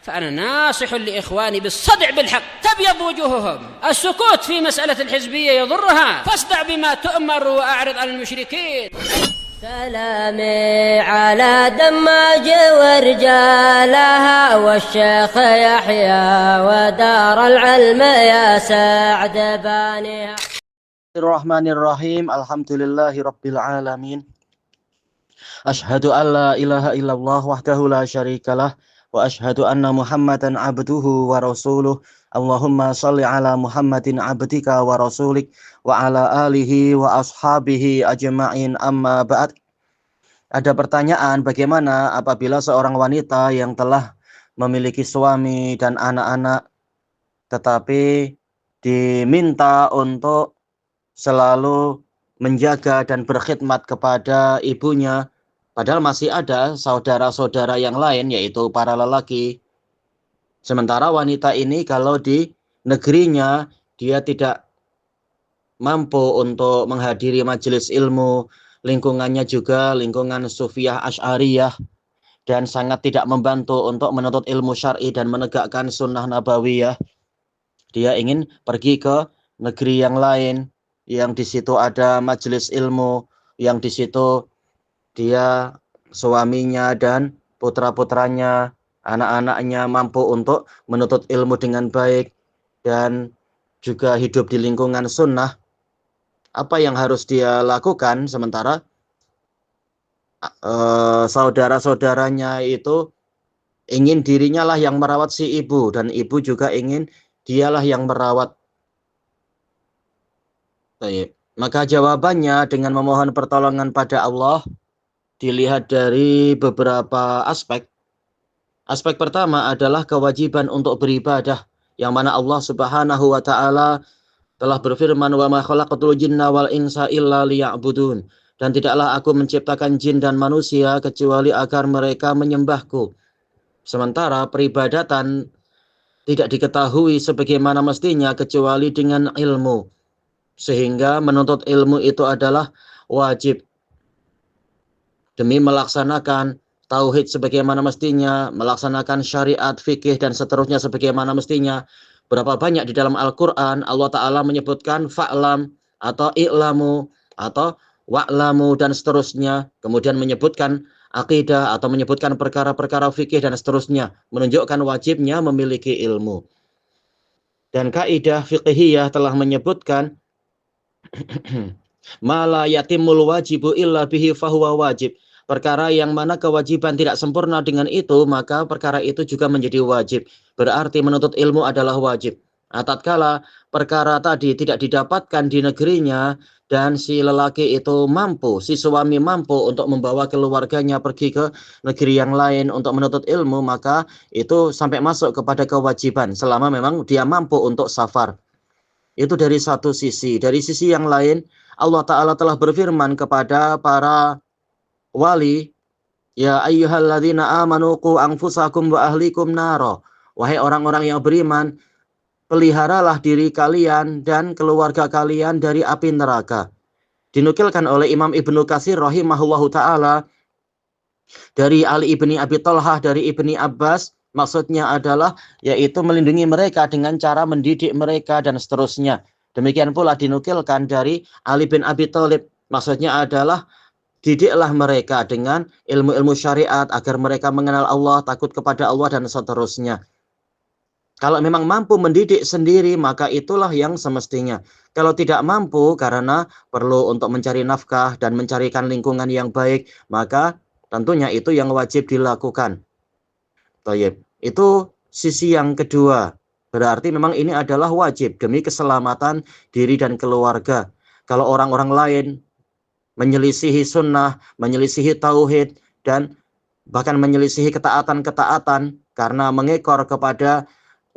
فأنا ناصح لإخواني بالصدع بالحق تبيض وجوههم. السكوت في مسألة الحزبية يضرها، فاصدع بما تؤمر وأعرض عن المشركين. سلامي على دماج ورجالها والشيخ يحيى ودار العلم يا سعد بانيها. Bismillahirrahmanirrahim. Alhamdulillahi rabbil alamin. Asyhadu an la ilaha illallah wahdahu la syarikalah wa asyhadu anna Muhammadan abduhu wa rasuluh. Allahumma shalli ala Muhammadin abdika wa rasulik wa ala alihi wa ashabihi ajma'in, amma ba'd. Ada pertanyaan, bagaimana apabila seorang wanita yang telah memiliki suami dan anak-anak tetapi diminta untuk selalu menjaga dan berkhidmat kepada ibunya, padahal masih ada saudara-saudara yang lain yaitu para lelaki. Sementara wanita ini kalau di negerinya dia tidak mampu untuk menghadiri majelis ilmu, lingkungannya juga lingkungan Sufiyah Asy'ariyah dan sangat tidak membantu untuk menuntut ilmu syar'i dan menegakkan sunnah nabawiyah. Dia ingin pergi ke negeri yang lain, yang di situ ada majelis ilmu, yang di situ dia, suaminya dan putra-putranya, anak-anaknya mampu untuk menuntut ilmu dengan baik dan juga hidup di lingkungan sunnah. Apa yang harus dia lakukan sementara saudara-saudaranya itu ingin dirinya lah yang merawat si ibu dan ibu juga ingin dialah yang merawat. Baik. Maka jawabannya dengan memohon pertolongan pada Allah dilihat dari beberapa aspek. Aspek pertama adalah kewajiban untuk beribadah, yang mana Allah Subhanahu wa taala telah berfirman, "Wa ma khalaqatul jinna wal insa illa liya'budun." Dan tidaklah aku menciptakan jin dan manusia kecuali agar mereka menyembahku. Sementara peribadatan tidak diketahui sebagaimana mestinya kecuali dengan ilmu. Sehingga menuntut ilmu itu adalah wajib demi melaksanakan tauhid sebagaimana mestinya, melaksanakan syariat, fikih dan seterusnya sebagaimana mestinya. Berapa banyak di dalam Al-Quran Allah Ta'ala menyebutkan fa'lam atau i'lamu atau wa'lamu dan seterusnya. Kemudian menyebutkan akidah atau menyebutkan perkara-perkara fikih dan seterusnya. Menunjukkan wajibnya memiliki ilmu. Dan kaidah fiqhiyah telah menyebutkan mala yatimul wajibu illa bihi fahuwa wajib. Perkara yang mana kewajiban tidak sempurna dengan itu, maka perkara itu juga menjadi wajib. Berarti menuntut ilmu adalah wajib. Tatkala perkara tadi tidak didapatkan di negerinya dan si lelaki itu mampu, si suami mampu untuk membawa keluarganya pergi ke negeri yang lain untuk menuntut ilmu, maka itu sampai masuk kepada kewajiban selama memang dia mampu untuk safar. Itu dari satu sisi. Dari sisi yang lain, Allah Ta'ala telah berfirman kepada para wali, ya ayyuhalladzina amanu qu anfusakum wa ahlikum naro. Wahai orang-orang yang beriman, peliharalah diri kalian dan keluarga kalian dari api neraka. Dinukilkan oleh Imam Ibnu Katsir rahimahullahu ta'ala dari Ali ibni Abi Thalhah, dari Ibni Abbas, maksudnya adalah yaitu melindungi mereka dengan cara mendidik mereka dan seterusnya. Demikian pula dinukilkan dari Ali bin Abi Thalib, maksudnya adalah didiklah mereka dengan ilmu-ilmu syariat agar mereka mengenal Allah, takut kepada Allah dan seterusnya. Kalau memang mampu mendidik sendiri, maka itulah yang semestinya. Kalau tidak mampu karena perlu untuk mencari nafkah dan mencarikan lingkungan yang baik, maka tentunya itu yang wajib dilakukan. Baik, itu sisi yang kedua. Berarti memang ini adalah wajib demi keselamatan diri dan keluarga. Kalau orang-orang lain menyelisihi sunnah, menyelisihi tauhid, dan bahkan menyelisihi ketaatan-ketaatan karena mengekor kepada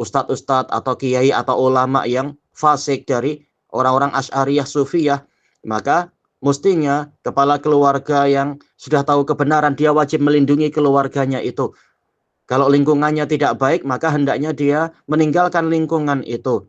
ustadz-ustadz atau kiai atau ulama yang fasik dari orang-orang Asy'ariyah Sufiyah, maka mestinya kepala keluarga yang sudah tahu kebenaran, dia wajib melindungi keluarganya itu. Kalau lingkungannya tidak baik, maka hendaknya dia meninggalkan lingkungan itu.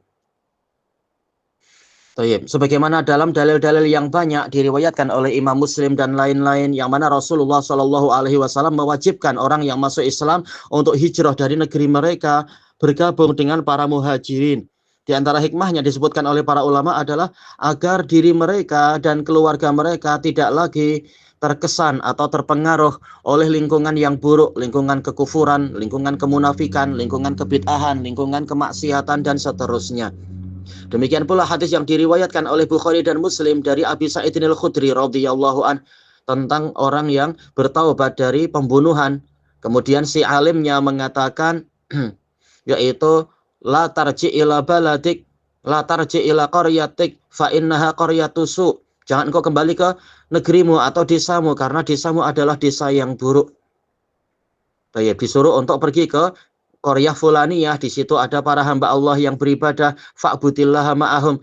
Tayyib. Sebagaimana dalam dalil-dalil yang banyak diriwayatkan oleh Imam Muslim dan lain-lain, yang mana Rasulullah Shallallahu Alaihi Wasallam mewajibkan orang yang masuk Islam untuk hijrah dari negeri mereka bergabung dengan para muhajirin. Di antara hikmahnya disebutkan oleh para ulama adalah agar diri mereka dan keluarga mereka tidak lagi terkesan atau terpengaruh oleh lingkungan yang buruk, lingkungan kekufuran, lingkungan kemunafikan, lingkungan kebid'ahan, lingkungan kemaksiatan, dan seterusnya. Demikian pula hadis yang diriwayatkan oleh Bukhari dan Muslim dari Abi Sa'id al-Khudri radhiyallahu an tentang orang yang bertaubat dari pembunuhan. Kemudian si alimnya mengatakan yaitu la tarji ila baladik, la tarji ila qaryatik fa innaha qaryatusu. Jangan engkau kembali ke negerimu atau desamu karena desamu adalah desa yang buruk. Baik, disuruh untuk pergi ke Qaryah Fulaniyah, di situ ada para hamba Allah yang beribadah, fa'budillaha ma'ahum,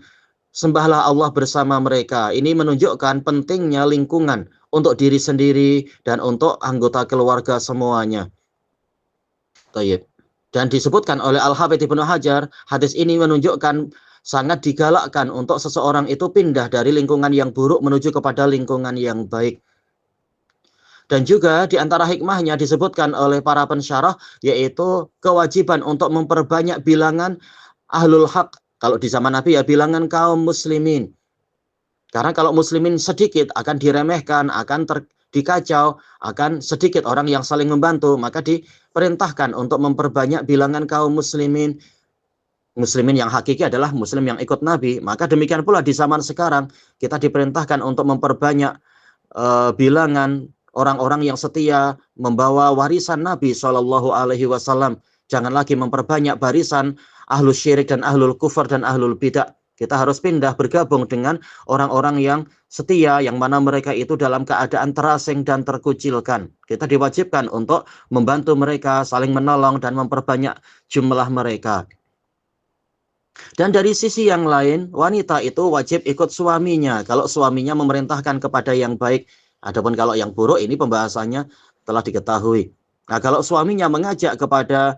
sembahlah Allah bersama mereka. Ini menunjukkan pentingnya lingkungan untuk diri sendiri dan untuk anggota keluarga semuanya. Baik. Dan disebutkan oleh Al-Hafidz Ibnu Hajar, hadis ini menunjukkan sangat digalakkan untuk seseorang itu pindah dari lingkungan yang buruk menuju kepada lingkungan yang baik. Dan juga di antara hikmahnya disebutkan oleh para pensyarah, yaitu kewajiban untuk memperbanyak bilangan ahlul haq. Kalau di zaman Nabi ya bilangan kaum muslimin. Karena kalau muslimin sedikit akan diremehkan, akan dikacau, akan sedikit orang yang saling membantu. Maka diperintahkan untuk memperbanyak bilangan kaum muslimin. Muslimin yang hakiki adalah muslim yang ikut Nabi. Maka demikian pula di zaman sekarang kita diperintahkan untuk memperbanyak bilangan orang-orang yang setia membawa warisan Nabi Shallallahu Alaihi Wasallam. Jangan lagi memperbanyak barisan ahlul syirik dan ahlul kufur dan ahlul bidah. Kita harus pindah bergabung dengan orang-orang yang setia, yang mana mereka itu dalam keadaan terasing dan terkucilkan. Kita diwajibkan untuk membantu mereka, saling menolong dan memperbanyak jumlah mereka. Dan dari sisi yang lain, wanita itu wajib ikut suaminya kalau suaminya memerintahkan kepada yang baik. Adapun kalau yang buruk ini pembahasannya telah diketahui. Nah, kalau suaminya mengajak kepada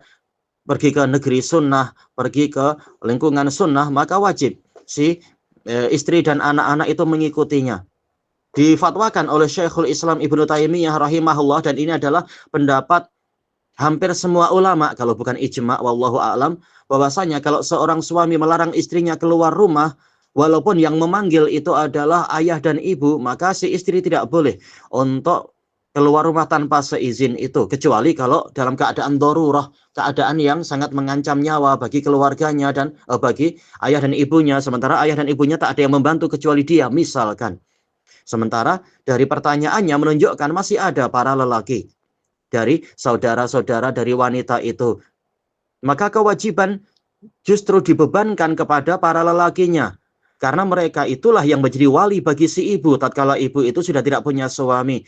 pergi ke negeri sunnah, pergi ke lingkungan sunnah, maka wajib si istri dan anak-anak itu mengikutinya. Difatwakan oleh Syekhul Islam Ibnu Taimiyah rahimahullah, dan ini adalah pendapat hampir semua ulama, kalau bukan ijma' wallahu a'lam, bahwasanya kalau seorang suami melarang istrinya keluar rumah, walaupun yang memanggil itu adalah ayah dan ibu, maka si istri tidak boleh untuk keluar rumah tanpa seizin itu. Kecuali kalau dalam keadaan darurah, keadaan yang sangat mengancam nyawa bagi keluarganya dan bagi ayah dan ibunya. Sementara ayah dan ibunya tak ada yang membantu kecuali dia, misalkan. Sementara dari pertanyaannya menunjukkan masih ada para lelaki dari saudara-saudara dari wanita itu. Maka kewajiban justru dibebankan kepada para lelakinya. Karena mereka itulah yang menjadi wali bagi si ibu tatkala ibu itu sudah tidak punya suami.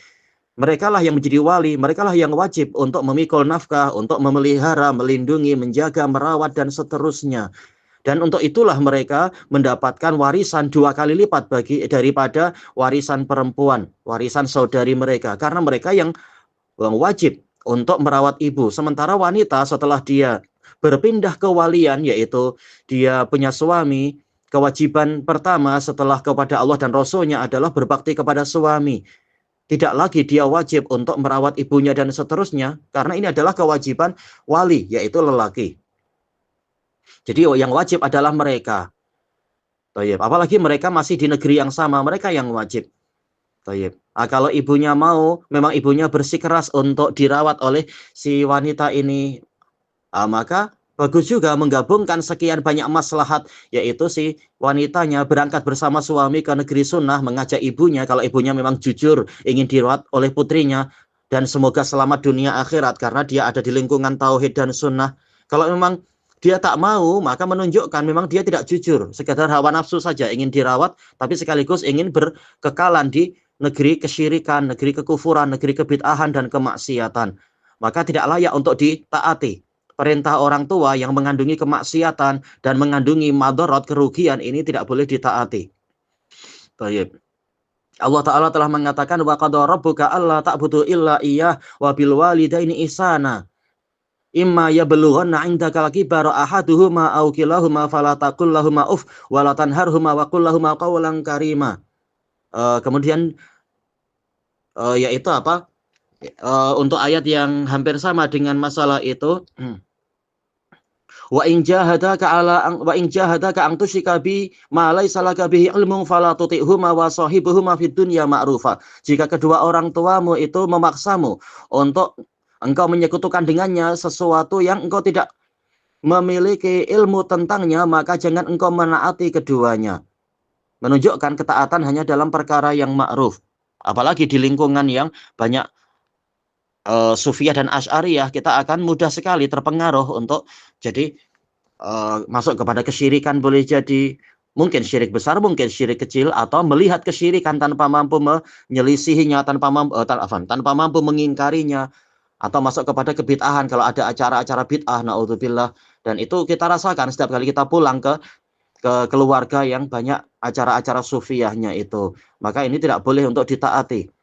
Mereka lah yang menjadi wali, mereka lah yang wajib untuk memikul nafkah, untuk memelihara, melindungi, menjaga, merawat, dan seterusnya. Dan untuk itulah mereka mendapatkan warisan 2 kali lipat daripada warisan perempuan, warisan saudari mereka. Karena mereka yang wajib untuk merawat ibu. Sementara wanita setelah dia berpindah ke walian, yaitu dia punya suami, kewajiban pertama setelah kepada Allah dan Rasulnya adalah berbakti kepada suami. Tidak lagi dia wajib untuk merawat ibunya dan seterusnya, karena ini adalah kewajiban wali, yaitu lelaki. Jadi yang wajib adalah mereka. Apalagi mereka masih di negeri yang sama, mereka yang wajib. Nah, kalau ibunya mau, memang ibunya bersikeras untuk dirawat oleh si wanita ini, maka bagus juga menggabungkan sekian banyak maslahat, yaitu si wanitanya berangkat bersama suami ke negeri sunnah, mengajak ibunya, kalau ibunya memang jujur ingin dirawat oleh putrinya, dan semoga selamat dunia akhirat karena dia ada di lingkungan tauhid dan sunnah. Kalau memang dia tak mau, maka menunjukkan memang dia tidak jujur, sekedar hawa nafsu saja ingin dirawat, tapi sekaligus ingin berkekalan di negeri kesyirikan, negeri kekufuran, negeri kebid'ahan dan kemaksiatan. Maka tidak layak untuk ditaati. Perintah orang tua yang mengandungi kemaksiatan dan mengandungi madarat, kerugian, ini tidak boleh ditaati. Baik. Allah Ta'ala telah mengatakan wa qad rabbuka alla ta'budu illa iyyah wa bil walidaini ihsana. imma yablughanna 'indaka al-kibara ahaduhuma aw kilahuma fala taqul lahumu uff wa la tanharhuma wa qul lahumu qawlan karima. Kemudian yaitu apa? Untuk ayat yang hampir sama dengan masalah itu, wa in jahadaka an tusyrika bi ma laysa laka bihi ilmun fala tuti'huma wa sahibuhuma fid dunya ma'rufa. Jika kedua orang tuamu itu memaksamu untuk engkau menyekutukan dengannya sesuatu yang engkau tidak memiliki ilmu tentangnya, maka jangan engkau menaati keduanya. Menunjukkan ketaatan hanya dalam perkara yang ma'ruf. Apalagi di lingkungan yang banyak Sufiyah dan Asy'ariyah, kita akan mudah sekali terpengaruh untuk jadi masuk kepada kesyirikan, boleh jadi mungkin syirik besar, mungkin syirik kecil, atau melihat kesyirikan tanpa mampu menyelisihinya, tanpa mampu mengingkarinya, atau masuk kepada kebid'ahan kalau ada acara-acara bid'ah, naudzubillah. Dan itu kita rasakan setiap kali kita pulang ke keluarga yang banyak acara-acara sufiyahnya itu. Maka ini tidak boleh untuk ditaati.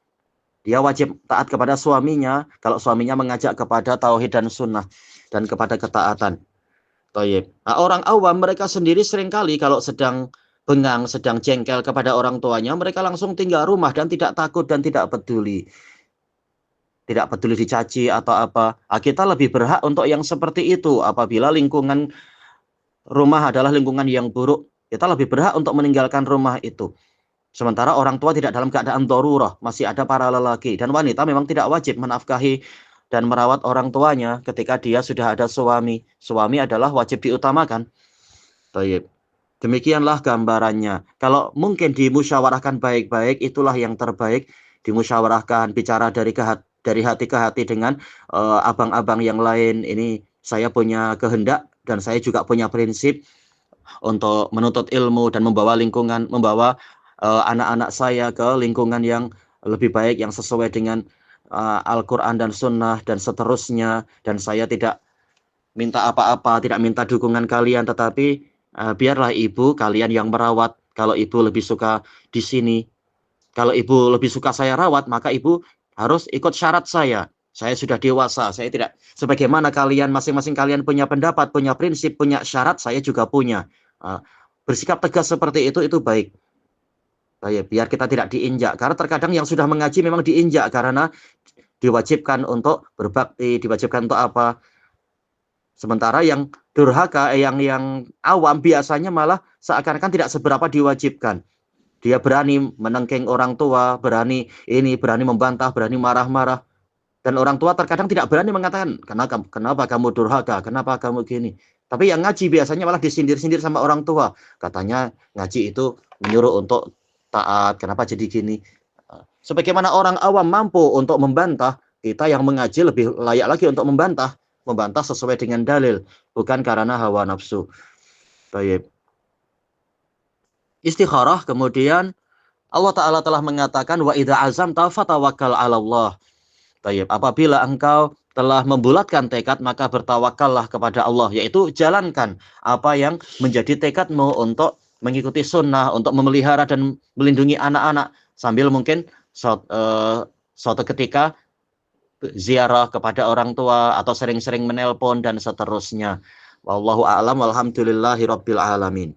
Dia wajib taat kepada suaminya kalau suaminya mengajak kepada tauhid dan sunnah dan kepada ketaatan. Tayyib. Nah, orang awam mereka sendiri seringkali kalau sedang bengang, sedang jengkel kepada orang tuanya, mereka langsung tinggal rumah dan tidak takut dan tidak peduli. Tidak peduli dicaci atau apa. Nah, kita lebih berhak untuk yang seperti itu. Apabila lingkungan rumah adalah lingkungan yang buruk, kita lebih berhak untuk meninggalkan rumah itu. Sementara orang tua tidak dalam keadaan darurah, masih ada para lelaki dan wanita memang tidak wajib menafkahi dan merawat orang tuanya ketika dia sudah ada suami. Suami adalah wajib diutamakan. Baik. Demikianlah gambarannya. Kalau mungkin dimusyawarahkan baik-baik, itulah yang terbaik. Dimusyawarahkan, bicara dari hati ke hati dengan abang-abang yang lain. Ini saya punya kehendak dan saya juga punya prinsip untuk menuntut ilmu dan membawa lingkungan, membawa anak-anak saya ke lingkungan yang lebih baik, yang sesuai dengan Al-Quran dan Sunnah dan seterusnya. Dan saya tidak minta apa-apa, tidak minta dukungan kalian, tetapi biarlah ibu kalian yang merawat. Kalau ibu lebih suka di sini, kalau ibu lebih suka saya rawat, maka ibu harus ikut syarat saya. Saya sudah dewasa, saya tidak sebagaimana kalian, masing-masing kalian punya pendapat, punya prinsip, punya syarat, saya juga punya. Bersikap tegas seperti itu baik. Biar kita tidak diinjak. Karena terkadang yang sudah mengaji memang diinjak karena diwajibkan untuk berbakti, diwajibkan untuk apa. Sementara yang durhaka, yang awam biasanya malah seakan-akan tidak seberapa diwajibkan. Dia berani menengking orang tua, berani membantah, berani marah-marah. Dan orang tua terkadang tidak berani mengatakan, kenapa kamu durhaka, kenapa kamu gini. Tapi yang ngaji biasanya malah disindir-sindir sama orang tua. Katanya ngaji itu menyuruh untuk taat, kenapa jadi gini. Sebagaimana orang awam mampu untuk membantah, kita yang mengaji lebih layak lagi untuk membantah sesuai dengan dalil, bukan karena hawa nafsu. Baik. Istikharah, kemudian Allah Ta'ala telah mengatakan wa idza azamta fatawakkal 'ala Allah. Baik, apabila engkau telah membulatkan tekad, maka bertawakallah kepada Allah, yaitu jalankan apa yang menjadi tekadmu untuk mengikuti sunnah, untuk memelihara dan melindungi anak-anak, sambil mungkin suatu ketika ziarah kepada orang tua atau sering-sering menelpon dan seterusnya. Wallahu a'lam, walhamdulillahi rabbil alamin.